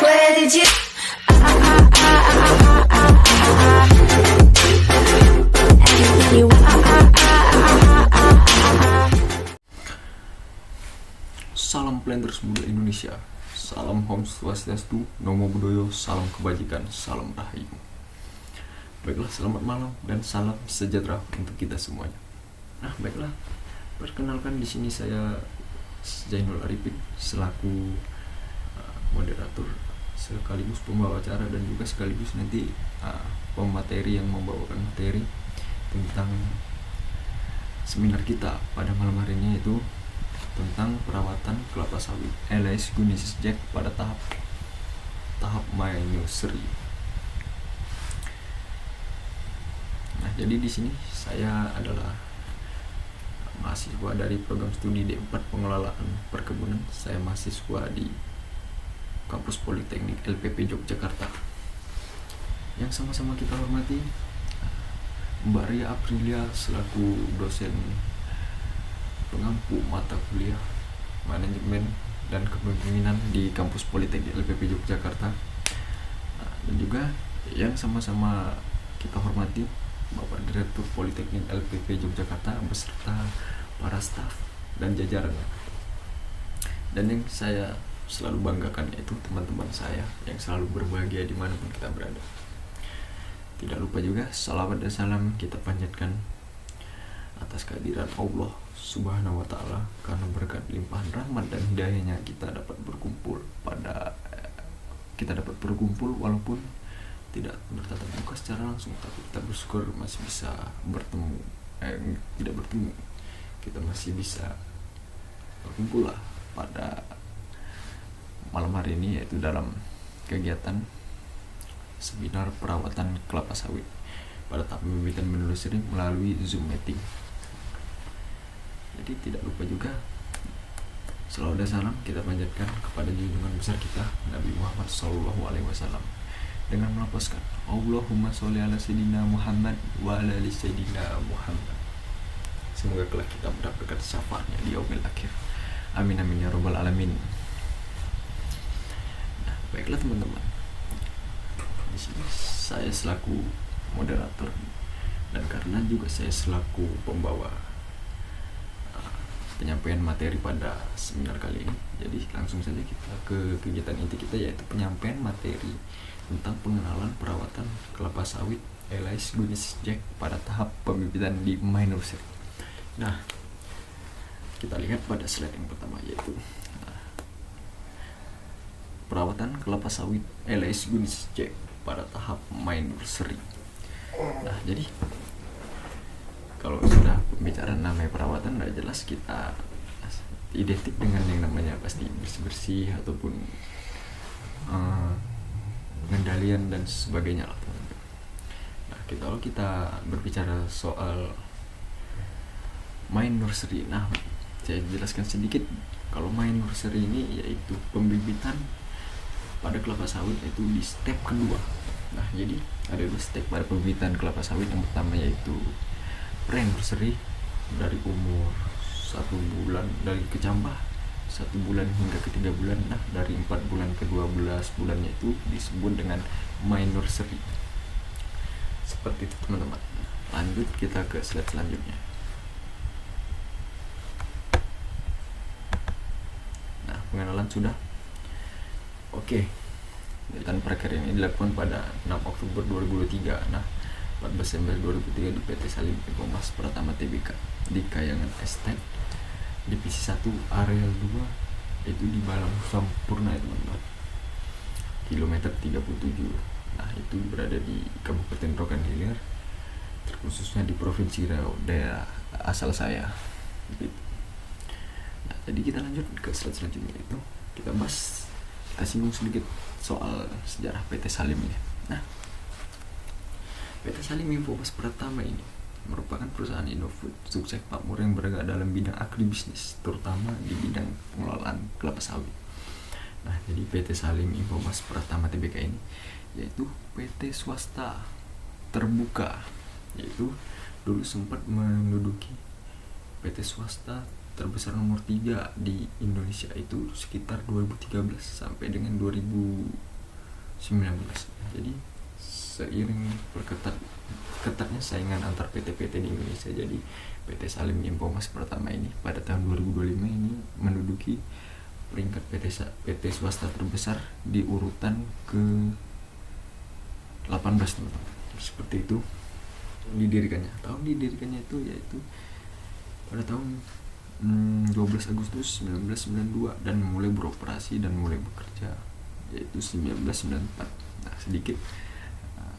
Where did you? Salam planters muda Indonesia, salam Om Swastiastu, Namo Buddhaya, salam kebajikan, salam rahayu. Baiklah, selamat malam dan salam sejahtera untuk kita semuanya. Nah, baiklah, perkenalkan di sini saya Zainul Arifin selaku moderator sekaligus pembawa acara dan juga sekaligus nanti pemateri yang membawakan materi tentang seminar kita pada malam hari ini, yaitu tentang perawatan kelapa sawit alias Guinness Jack pada tahap manusri. Nah, jadi di sini saya adalah mahasiswa dari program studi D4 Pengelolaan Perkebunan. Saya mahasiswa di Kampus Politeknik LPP Yogyakarta. Yang sama-sama kita hormati Mbak Ria Aprilia selaku dosen pengampu mata kuliah manajemen dan kepemimpinan di Kampus Politeknik LPP Yogyakarta. Dan juga yang sama-sama kita hormati Bapak Direktur Politeknik LPP Yogyakarta beserta para staf dan jajarannya. Dan yang saya selalu banggakan yaitu teman-teman saya yang selalu berbahagia dimanapun kita berada. Tidak lupa juga salawat dan salam kita panjatkan atas kehadiran Allah Subhanahu wa Ta'ala, karena berkat limpahan rahmat dan hidayahnya kita dapat berkumpul walaupun tidak bertatap muka secara langsung, tapi kita bersyukur masih bisa bertemu, tidak bertemu, kita masih bisa berkumpul lah pada malam hari ini, yaitu dalam kegiatan seminar perawatan kelapa sawit pada tahap pembibitan manusri melalui Zoom meeting. Jadi tidak lupa juga salawat dan salam kita panjatkan kepada junjungan besar kita Nabi Muhammad SAW dengan melafazkan Allahumma sholli ala sayyidina Muhammad wa ala ali sayyidina Muhammad. Semoga kelak kita mendapatkan syafaatnya di yaumil akhir. Amin amin ya rabbal alamin. Nah, baiklah teman-teman. Di sini saya selaku moderator dan karena juga saya selaku pembawa penyampaian materi pada seminar kali ini, jadi langsung saja kita ke kegiatan inti kita, yaitu penyampaian materi tentang pengenalan perawatan kelapa sawit alias Guinness Jack pada tahap pembibitan di manusri. Nah, kita lihat pada slide yang pertama, yaitu perawatan kelapa sawit alias Guinness Jack pada tahap manusri. Nah, jadi kalau sudah pembicaraan namanya perawatan, tidak jelas kita identik dengan yang namanya pasti bersih-bersih ataupun pengendalian dan sebagainya lah. Nah, kalau kita berbicara soal manusri, nah saya jelaskan sedikit. Kalau manusri ini yaitu pembibitan pada kelapa sawit itu di step kedua. Nah, jadi ada dua step pada pembibitan kelapa sawit. Yang pertama yaitu pre-nursery dari umur 1 bulan, dari kecambah 1 bulan hingga ke 3 bulan. Nah, dari 4 bulan ke 12 bulannya itu disebut dengan manusri. Seperti itu teman-teman. Lanjut kita ke slide selanjutnya. Nah, pengenalan sudah. Oke. Kegiatan prakarya ini dilakukan pada 6 Oktober 2023. Nah, 14 Desember 2003 di PT Salim Informas Pratama Tbk di Kayangan Estate Divisi 1 Area 2, itu di Balam Sampurna, teman-teman, kilometer 37. Nah, itu berada di Kabupaten Rokan Hilir, terkhususnya di Provinsi Riau, daerah asal saya gitu. Nah, jadi kita lanjut ke slide selanjutnya, itu kita singgung sedikit soal sejarah PT Salim ini. Nah, PT Salim Informas Pratama ini merupakan perusahaan Indofood sukses makmur yang bergerak dalam bidang agribisnis, terutama di bidang pengelolaan kelapa sawit. Nah, jadi PT Salim Informas Pratama Tbk ini yaitu PT swasta terbuka, yaitu dulu sempat menduduki PT swasta terbesar nomor 3 di Indonesia itu sekitar 2013 sampai dengan 2017 19. Jadi seiring ketatnya saingan antar PT-PT di Indonesia, jadi PT Salim Informas pertama ini pada tahun 2025 ini menduduki peringkat PT swasta terbesar di urutan ke 18, teman-teman. Seperti itu didirikannya. Tahun didirikannya itu yaitu pada tahun 12 Agustus 1992 dan mulai beroperasi dan mulai bekerja yaitu 1994. Nah, sedikit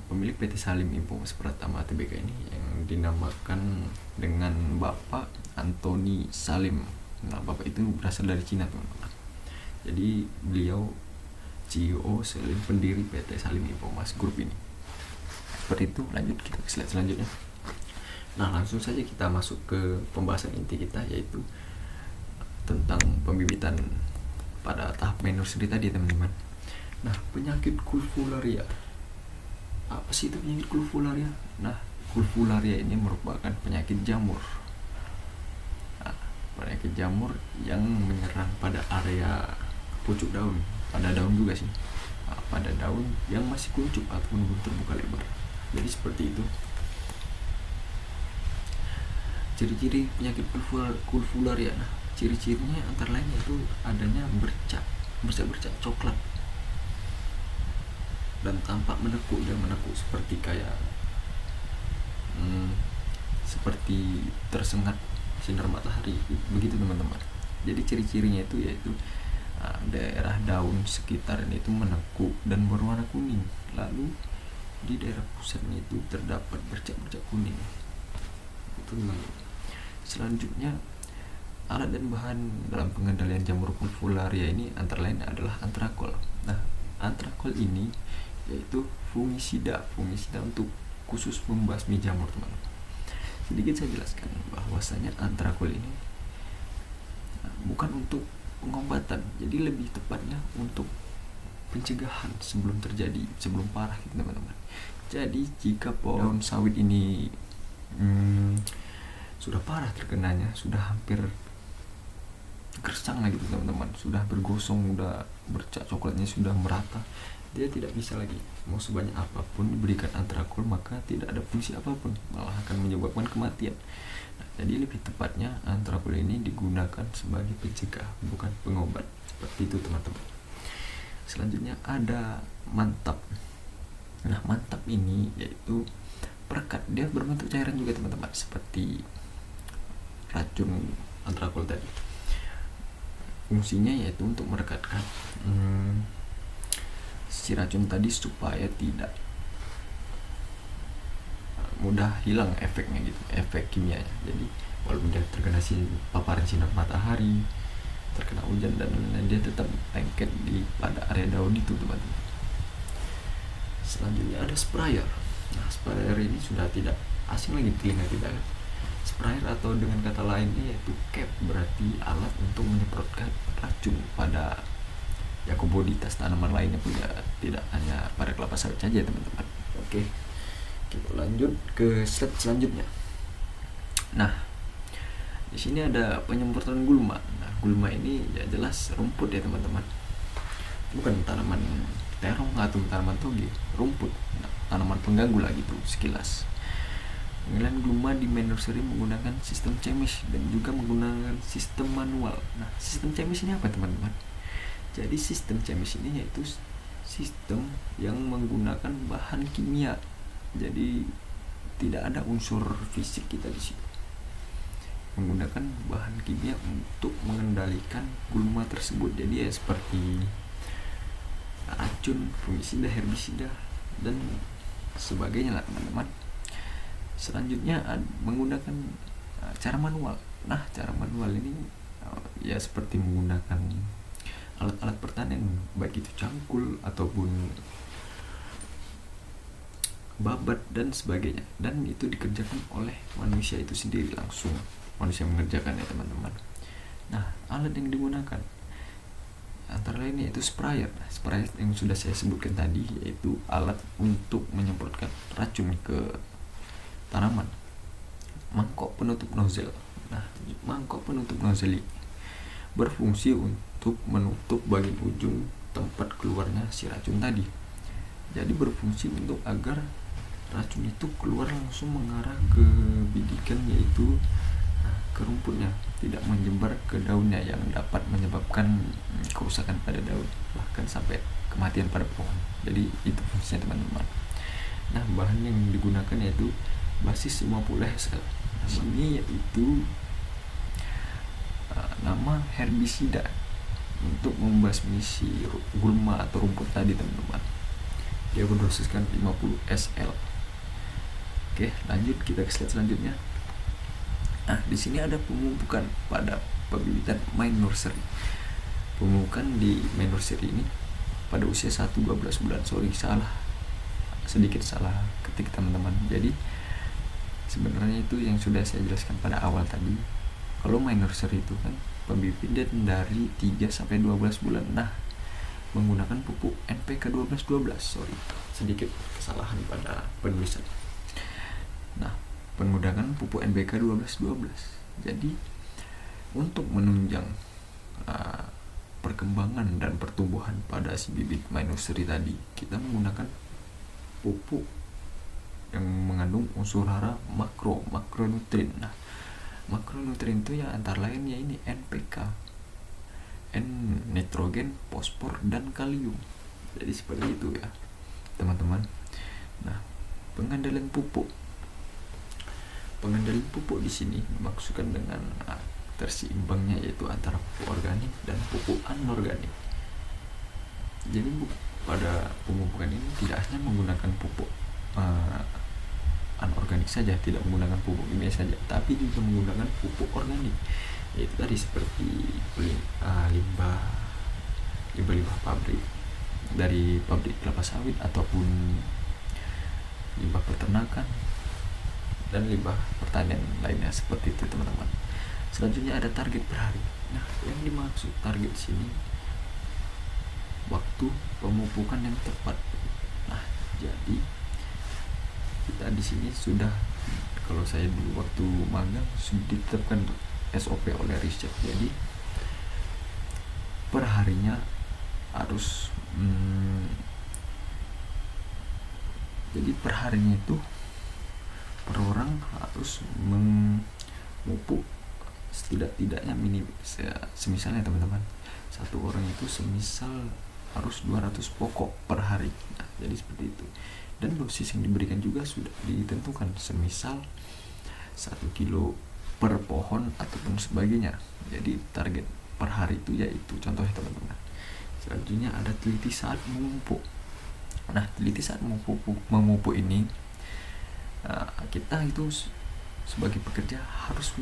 pemilik PT Salim Informas Pratama Tbk ini yang dinamakan dengan Bapak Antoni Salim. Nah, Bapak itu berasal dari Cina, teman-teman. Jadi beliau CEO sekalian pendiri PT Salim Informas Group ini. Seperti itu. Lanjut kita ke slide selanjutnya. Nah, langsung saja kita masuk ke pembahasan inti kita, yaitu tentang pembibitan pada tahap nursery tadi, teman-teman. Nah, penyakit kulfularia. Apa sih itu penyakit kulfularia? Nah, kulfularia ini merupakan penyakit jamur. Nah, penyakit jamur yang menyerang pada area pucuk daun, pada daun juga sih. Nah, pada daun yang masih kuncup ataupun belum terbuka lebar. Jadi seperti itu. Ciri-ciri penyakit kulfularia. Nah, ciri-cirinya antara lain itu adanya bercak coklat dan tampak menekuk seperti kayak seperti tersengat sinar matahari, begitu, teman-teman. Jadi ciri-cirinya itu yaitu daerah daun sekitarnya itu menekuk dan berwarna kuning. Lalu di daerah pusatnya itu terdapat bercak-bercak kuning. Itu, teman-teman. Selanjutnya, alat dan bahan dalam pengendalian jamur kulfularia ini antara lain adalah antrakol. Nah, antrakol ini yaitu fungisida untuk khusus membasmi jamur, teman-teman. Sedikit saya jelaskan bahwasanya antrakol ini bukan untuk pengobatan, jadi lebih tepatnya untuk pencegahan sebelum parah, gitu, teman-teman. Jadi jika pohon sawit ini sudah parah terkenanya, sudah hampir gersang lah gitu, teman-teman, sudah bergosong, udah bercak coklatnya sudah merata, dia tidak bisa lagi mau sebanyak apapun diberikan antrakol, maka tidak ada fungsi apapun, malah akan menyebabkan kematian. Nah, jadi lebih tepatnya antrakol ini digunakan sebagai pencegah, bukan pengobat. Seperti itu, teman-teman. Selanjutnya ada mantap. Nah, mantap ini yaitu perekat, dia berbentuk cairan juga, teman-teman, seperti racun antrakol tadi. Fungsinya yaitu untuk merekatkan si racun tadi supaya tidak mudah hilang efeknya gitu, efek kimianya. Jadi walaupun dia terkena paparan sinar matahari, terkena hujan dan dia tetap lengket pada area daun itu, teman-teman. Selanjutnya ada sprayer. Nah, sprayer ini sudah tidak asing lagi telinga kita, kan? Sprayer atau dengan kata lainnya yaitu cap, berarti alat untuk menyemprotkan racun pada komoditas tanaman lainnya pun, ya tidak hanya pada kelapa sawit saja, teman-teman. Oke, kita lanjut ke slide selanjutnya. Nah, di sini ada penyemprotan gulma. Nah, gulma ini ya jelas rumput ya, teman-teman, bukan tanaman terong atau tanaman toge, rumput, tanaman pengganggu lah gitu sekilas. Pengelihan gulma di nursery menggunakan sistem CMIS dan juga menggunakan sistem manual. Nah, sistem CMIS ini apa, teman-teman? Jadi sistem CMIS ini yaitu sistem yang menggunakan bahan kimia. Jadi tidak ada unsur fisik kita di situ. Menggunakan bahan kimia untuk mengendalikan gulma tersebut. Jadi ya seperti racun, fungisida, herbisida dan sebagainya lah, teman-teman. Selanjutnya menggunakan cara manual. Nah, cara manual ini ya seperti menggunakan alat-alat pertanian, baik itu cangkul ataupun babat dan sebagainya, dan itu dikerjakan oleh manusia itu sendiri, langsung manusia mengerjakannya, teman-teman. Nah, alat yang digunakan antara lain yaitu sprayer. Sprayer yang sudah saya sebutkan tadi yaitu alat untuk menyemprotkan racun ke tanaman. Mangkok penutup nozzle. Nah, mangkok penutup nozzle berfungsi untuk menutup bagian ujung tempat keluarnya si racun tadi. Jadi berfungsi untuk agar racun itu keluar langsung mengarah ke bidikan, yaitu ke rumputnya, tidak menyebar ke daunnya yang dapat menyebabkan kerusakan pada daun, bahkan sampai kematian pada pohon. Jadi itu fungsinya teman-teman. Nah, bahan yang digunakan yaitu basis 50 HSL. Ini yaitu nama herbisida untuk membasmi si gulma atau rumput tadi teman-teman. Dia berdosiskan 50 SL. Oke, lanjut kita ke slide selanjutnya. Nah, di sini ada pemupukan pada pembibitan main nursery. Pemupukan di main nursery ini pada usia 1-12 bulan. Sedikit salah ketik teman-teman. Jadi sebenarnya itu yang sudah saya jelaskan pada awal tadi. Kalau main nursery itu kan pembibitan dari 3-12 bulan. Nah, menggunakan pupuk NPK 12-12. Sedikit kesalahan pada penulisan. Nah, penggunaan pupuk NPK 12-12. Jadi untuk menunjang perkembangan dan pertumbuhan pada si bibit main nursery tadi, kita menggunakan pupuk yang mengandung unsur hara makronutrien. Nah, makronutrien itu ya antara lain ya ini NPK, nitrogen, fosfor, dan kalium. Jadi seperti itu ya teman-teman. Nah, pengendalian pupuk di sini dimaksudkan dengan terseimbangnya, yaitu antara pupuk organik dan pupuk anorganik. Jadi pada pemupukan ini tidak hanya menggunakan pupuk anorganik saja, tidak menggunakan pupuk kimia saja, tapi juga menggunakan pupuk organik, yaitu tadi seperti limbah pabrik, dari pabrik kelapa sawit ataupun limbah peternakan dan limbah pertanian lainnya, seperti itu teman-teman. Selanjutnya ada target per hari. Nah, yang dimaksud target sini waktu pemupukan yang tepat. Nah, jadi kita di sini sudah, kalau saya dulu waktu magang sudah ditetapkan SOP oleh riset. Jadi perharinya harus jadi perharinya itu per orang harus memupuk setidak-tidaknya semisalnya teman-teman, satu orang itu semisal harus 200 pokok per hari. Nah, jadi seperti itu. Dan dosis yang diberikan juga sudah ditentukan, semisal 1 kilo per pohon ataupun sebagainya. Jadi target per hari itu yaitu contohnya teman-teman. Selanjutnya ada teliti saat memupuk. Nah, teliti saat memupuk ini kita itu sebagai pekerja harus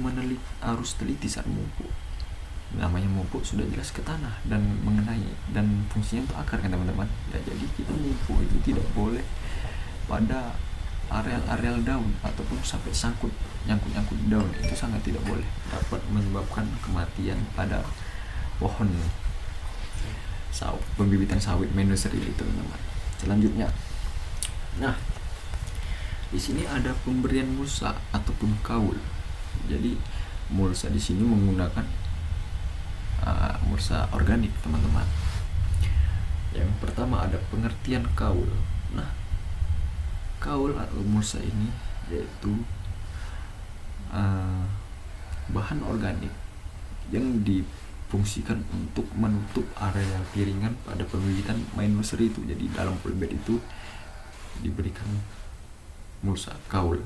teliti saat memupuk. Namanya memupuk sudah jelas ke tanah dan mengenai, dan fungsinya untuk akar kan teman-teman. Ya, jadi kita memupuk itu tidak boleh pada areal daun ataupun sampai nyangkut daun, itu sangat tidak boleh, dapat menyebabkan kematian pada pohon pembibitan sawit main nursery itu teman-teman. Selanjutnya, nah di sini ada pemberian mulsa ataupun kaul. Jadi mulsa di sini menggunakan mulsa organik teman-teman. Yang pertama ada pengertian kaul. Nah, kaul atau mulsa ini yaitu bahan organik yang difungsikan untuk menutup area piringan pada pembibitan main nursery itu. Jadi dalam polybag itu diberikan mulsa kaul.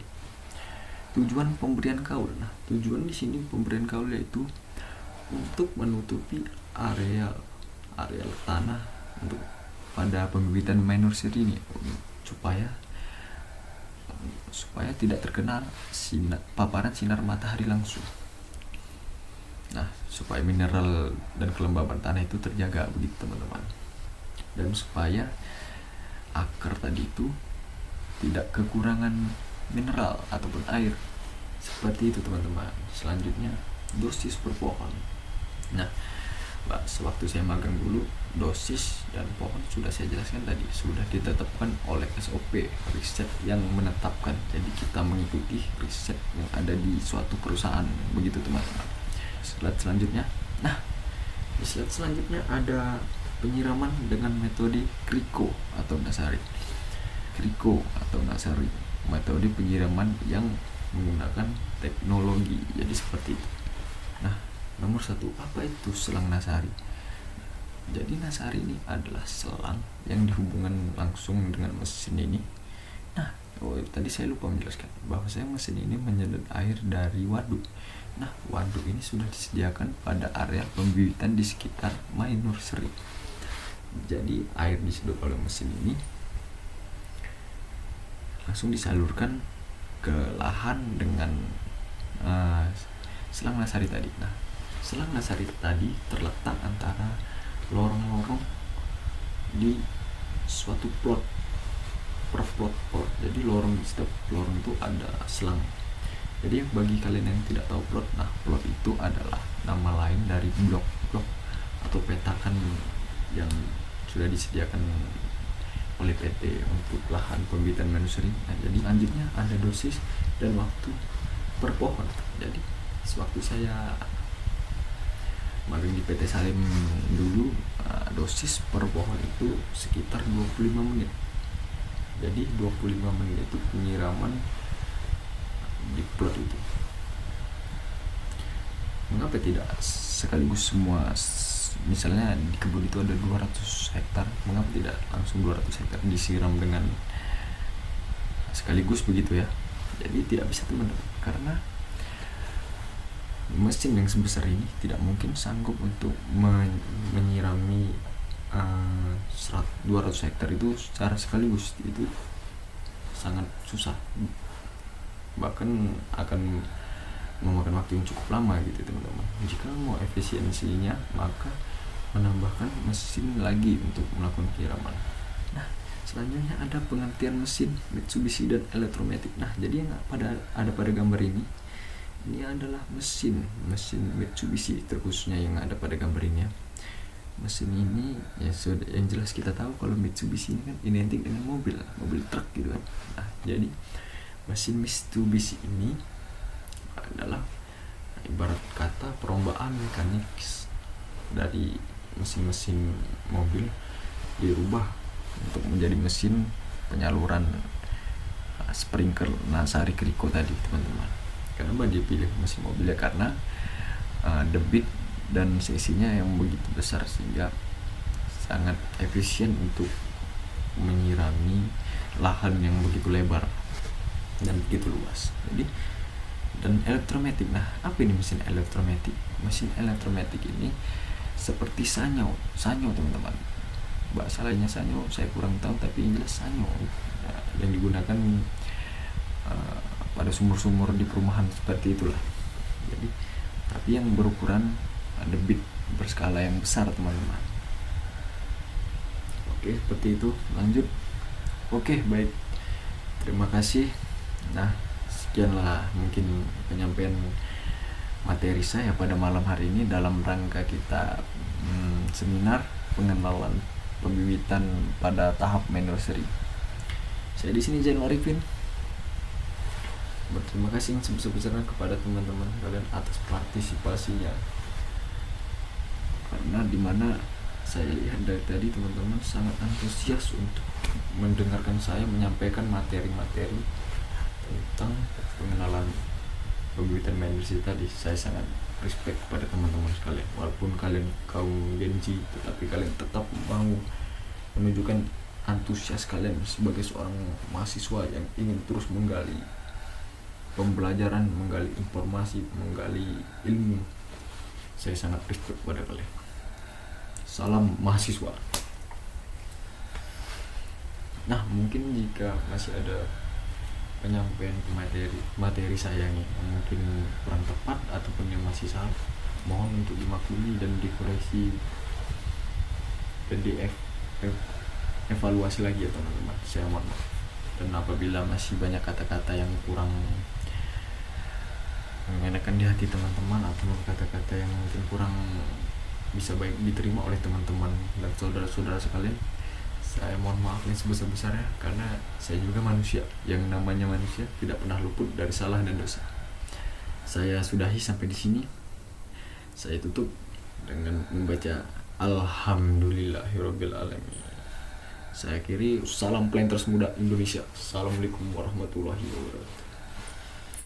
Tujuan pemberian kaul. Nah, tujuan di sini pemberian kaul yaitu untuk menutupi areal tanah untuk pada pembibitan main nursery ini, supaya tidak terkena paparan sinar matahari langsung. Nah, supaya mineral dan kelembaban tanah itu terjaga begitu teman-teman, dan supaya akar tadi itu tidak kekurangan mineral ataupun air, seperti itu teman-teman. Selanjutnya dosis per pohon. Nah, sewaktu saya magang dulu, dosis dan pohon sudah saya jelaskan tadi, sudah ditetapkan oleh SOP riset yang menetapkan. Jadi kita mengikuti riset yang ada di suatu perusahaan, begitu teman-teman. Slide selanjutnya. Nah, di slide selanjutnya ada penyiraman dengan metode kriko atau dasari. Kriko atau Nasari, metode penyiraman yang menggunakan teknologi. Jadi seperti itu. Nah, nomor 1, apa itu selang Nasari? Jadi Nasari ini adalah selang yang dihubungkan langsung dengan mesin ini. Nah, tadi saya lupa menjelaskan bahwa saya mesin ini menyedot air dari waduk. Nah, waduk ini sudah disediakan pada area pembibitan di sekitar My Nursery. Jadi air disedot oleh mesin ini langsung disalurkan ke lahan dengan selang Nasari tadi. Nah, selang Nasari tadi terletak antara lorong-lorong di suatu plot per plot. Jadi lorong, di setiap lorong itu ada selang. Jadi bagi kalian yang tidak tahu plot, nah plot itu adalah nama lain dari blok-blok atau petakan yang sudah disediakan oleh PT untuk lahan pembibitan nursery. Nah, jadi selanjutnya ada dosis dan waktu per pohon. Jadi sewaktu saya magang di PT Salim dulu, dosis per pohon itu sekitar 25 menit. Jadi 25 menit itu penyiraman di plot itu. Mengapa tidak sekaligus semua? Misalnya di kebun itu ada 200 hektar, mengapa tidak langsung 200 hektar disiram dengan sekaligus begitu ya? Jadi tidak bisa teman-teman, karena mesin yang sebesar ini tidak mungkin sanggup untuk menyirami 200 hektar itu secara sekaligus. Itu sangat susah, bahkan akan memakan waktu yang cukup lama gitu teman-teman. Jika mau efisiensinya, maka menambahkan mesin lagi untuk melakukan penyiraman. Nah, selanjutnya ada pengertian mesin Mitsubishi dan elektromatik. Nah, jadi yang ada pada gambar ini adalah mesin Mitsubishi, terkhususnya yang ada pada gambar ini ya. Mesin ini ya sudah yang jelas kita tahu kalau Mitsubishi ini kan identik dengan mobil truk gitu kan. Nah, jadi mesin Mitsubishi ini adalah ibarat kata perlombaan mekanik dari mesin-mesin mobil dirubah untuk menjadi mesin penyaluran sprinkler Nasari Kriko tadi teman-teman. Kenapa dia pilih mesin mobil ya? Karena debit dan seisinya yang begitu besar sehingga sangat efisien untuk menyirami lahan yang begitu lebar dan begitu luas. Jadi dan elektromatik. Nah, apa ini mesin elektromatik? Mesin elektromatik ini seperti sanyo teman-teman. Bahasa lainnya sanyo saya kurang tahu, tapi yang jelas sanyo yang digunakan pada sumur-sumur di perumahan seperti itulah. Jadi tapi yang berukuran debit berskala yang besar teman-teman. Oke, seperti itu. Lanjut. Oke, baik, terima kasih. Nah, sekianlah mungkin penyampaian materi saya pada malam hari ini dalam rangka kita seminar pengenalan pembibitan pada tahap nursery. Saya di sini Zainul Arifin. Berterima kasih yang sebesar-besarnya kepada teman-teman kalian atas partisipasinya, karena dimana saya lihat dari tadi teman-teman sangat antusias untuk mendengarkan saya menyampaikan materi-materi tentang pengenalan pembibitan nursery tadi. Saya sangat respect kepada teman-teman sekalian, walaupun kalian kaum Gen Z, tetapi kalian tetap mau menunjukkan antusias kalian sebagai seorang mahasiswa yang ingin terus menggali pembelajaran, menggali informasi, menggali ilmu. Saya sangat respect kepada kalian. Salam mahasiswa. Nah, mungkin jika masih ada penyampaian materi saya yang mungkin kurang tepat ataupun yang masih salah, mohon untuk dimaklumi dan dikoreksi dan evaluasi lagi ya teman-teman. Saya mohon maaf. Dan apabila masih banyak kata-kata yang kurang mengenakan di hati teman-teman atau kata-kata yang mungkin kurang bisa baik diterima oleh teman-teman dan saudara-saudara sekalian, saya mohon maaf yang sebesar-besarnya, karena saya juga manusia. Yang namanya manusia tidak pernah luput dari salah dan dosa. Saya sudahi sampai di sini. Saya tutup dengan membaca Alhamdulillahirabbil alamin. Saya akhiri, salam planters muda Indonesia. Assalamualaikum warahmatullahi wabarakatuh.